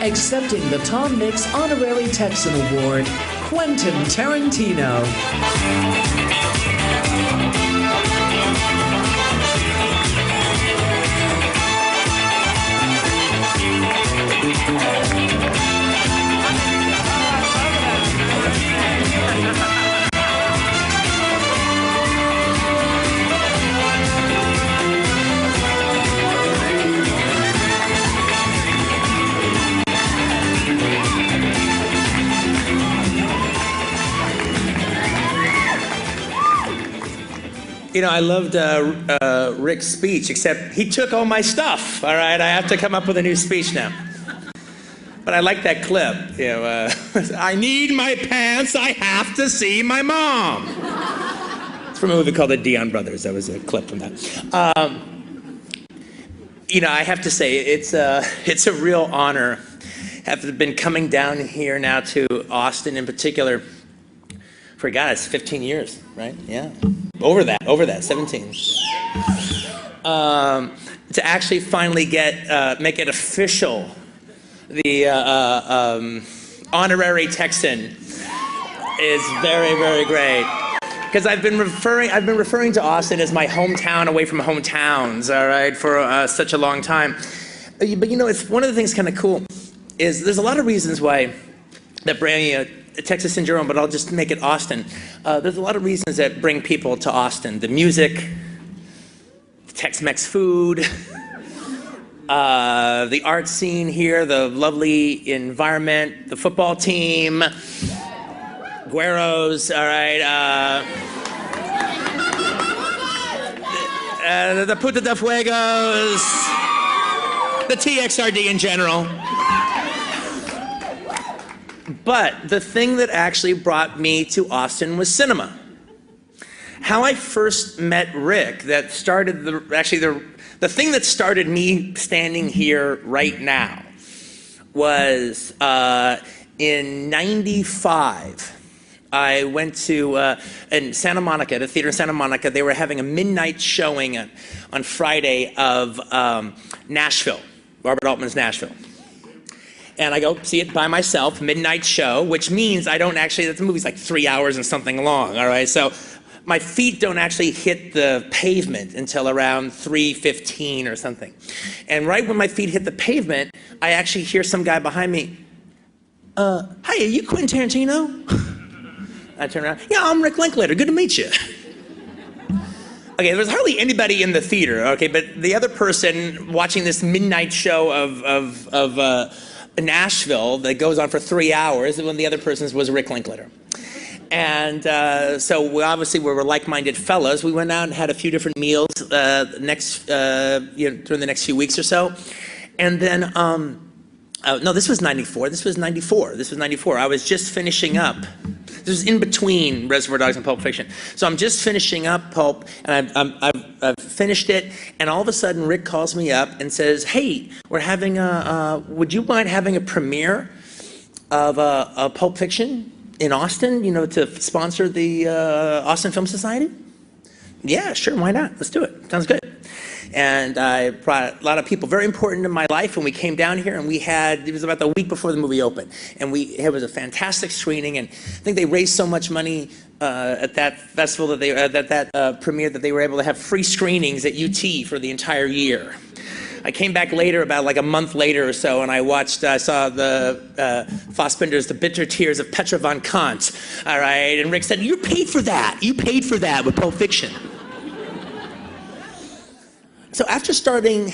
accepting the Tom Mix Honorary Texan Award, Quentin Tarantino. You know, I loved Rick's speech, except he took all my stuff, all right? I have to come up with a new speech now. But I like that clip, you know, I need my pants, I have to see my mom. It's from a movie called The Dion Brothers. That was a clip from that. You know, I have to say, it's a real honor. I've been coming down here now to Austin in particular for, God, it's 15 years, right? Yeah. Over that, 17. To actually finally make it official, the honorary Texan is very, very great. Because I've been referring to Austin as my hometown away from hometowns, all right, for such a long time. But you know, it's one of the things kind of cool is there's a lot of reasons why that bring Texas Syndrome, but I'll just make it Austin. There's a lot of reasons that bring people to Austin. The music, the Tex-Mex food, the art scene here, the lovely environment, the football team, Güeros, all right. The Puta de Fuegos, the TXRD in general. But the thing that actually brought me to Austin was cinema. How I first met Rick, that started the thing that started me standing here right now was in '95. I went to in Santa Monica, the theater in Santa Monica. They were having a midnight showing on Friday of Nashville, Robert Altman's Nashville. And I go see it by myself, midnight show, which means I don't actually, the movie's like 3 hours and something long, all right? So my feet don't actually hit the pavement until around 3:15 or something. And right when my feet hit the pavement, I actually hear some guy behind me, hi, are you Quentin Tarantino? I turn around, yeah, I'm Rick Linklater, good to meet you. Okay, there was hardly anybody in the theater, okay, but the other person watching this midnight show of Nashville that goes on for 3 hours, and one of the other persons was Rick Linklater. And so we were like-minded fellows. We went out and had a few different meals during the next few weeks or so. And then, no, this was 94. This was 94. I was just finishing up. This was in between Reservoir Dogs and Pulp Fiction. So I'm just finishing up Pulp, and I've finished it, and all of a sudden Rick calls me up and says, hey, we're having would you mind having a premiere of a Pulp Fiction in Austin, you know, to sponsor the Austin Film Society? Yeah, sure, why not? Let's do it. Sounds good. And I brought a lot of people very important in my life, and we came down here, and it was about the week before the movie opened, and it was a fantastic screening, and I think they raised so much money at that festival that premiere that they were able to have free screenings at UT for the entire year. I came back later, about like a month later or so, and I saw the Fassbinder's The Bitter Tears of Petra von Kant, all right, and Rick said, you paid for that with Pulp Fiction. So after starting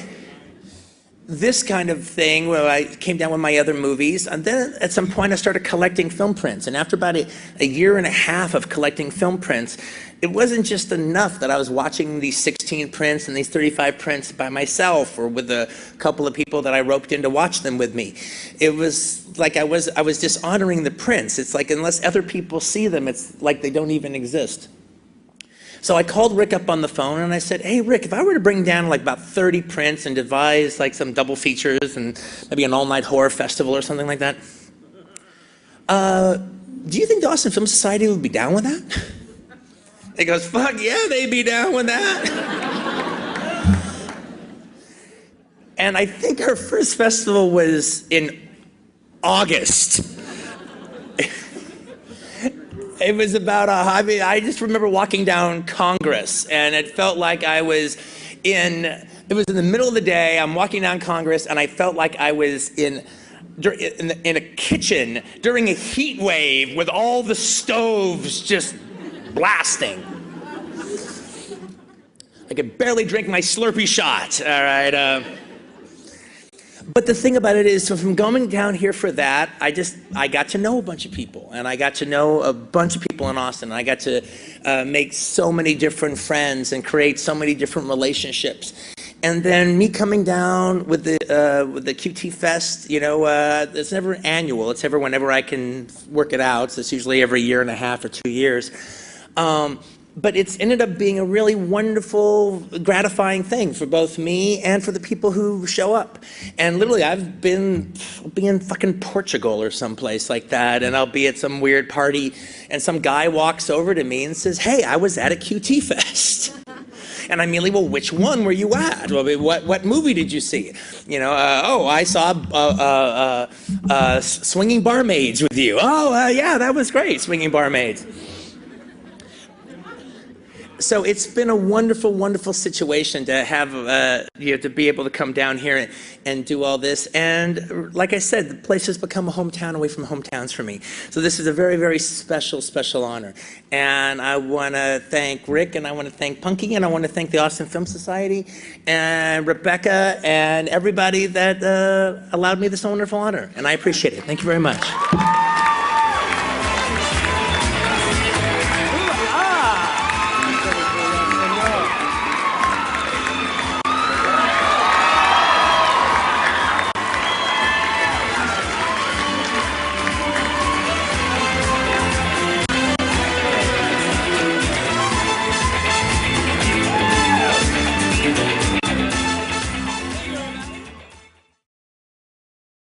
this kind of thing, where I came down with my other movies, and then at some point I started collecting film prints, and after about a year and a half of collecting film prints, it wasn't just enough that I was watching these 16 prints and these 35 prints by myself or with a couple of people that I roped in to watch them with me. It was like I was dishonoring the prints. It's like unless other people see them, it's like they don't even exist. So I called Rick up on the phone and I said, hey Rick, if I were to bring down like about 30 prints and devise like some double features and maybe an all-night horror festival or something like that, do you think the Austin Film Society would be down with that? He goes, fuck yeah, they'd be down with that. And I think our first festival was in August. It was about I just remember walking down Congress, and it felt like it was in the middle of the day. I'm walking down Congress, and I felt like I was in a kitchen during a heat wave with all the stoves just blasting. I could barely drink my Slurpee shot, all right? But the thing about it is, so from going down here for that, I got to know a bunch of people, and I got to know a bunch of people in Austin. I got to make so many different friends and create so many different relationships. And then me coming down with the QT Fest, you know, it's never annual. It's ever whenever I can work it out. So it's usually every year and a half or 2 years. But it's ended up being a really wonderful, gratifying thing for both me and for the people who show up. And literally, I'll be in fucking Portugal or someplace like that, and I'll be at some weird party, and some guy walks over to me and says, "Hey, I was at a QT Fest." And I immediately, well, which one were you at? Well, what movie did you see? You know, I saw Swinging Barmaids with you. Oh, yeah, that was great, Swinging Barmaids. So it's been a wonderful, wonderful situation to have, to be able to come down here and do all this. And like I said, the place has become a hometown away from hometowns for me. So this is a very, very special, special honor. And I want to thank Rick, and I want to thank Punky, and I want to thank the Austin Film Society, and Rebecca, and everybody that allowed me this wonderful honor. And I appreciate it. Thank you very much.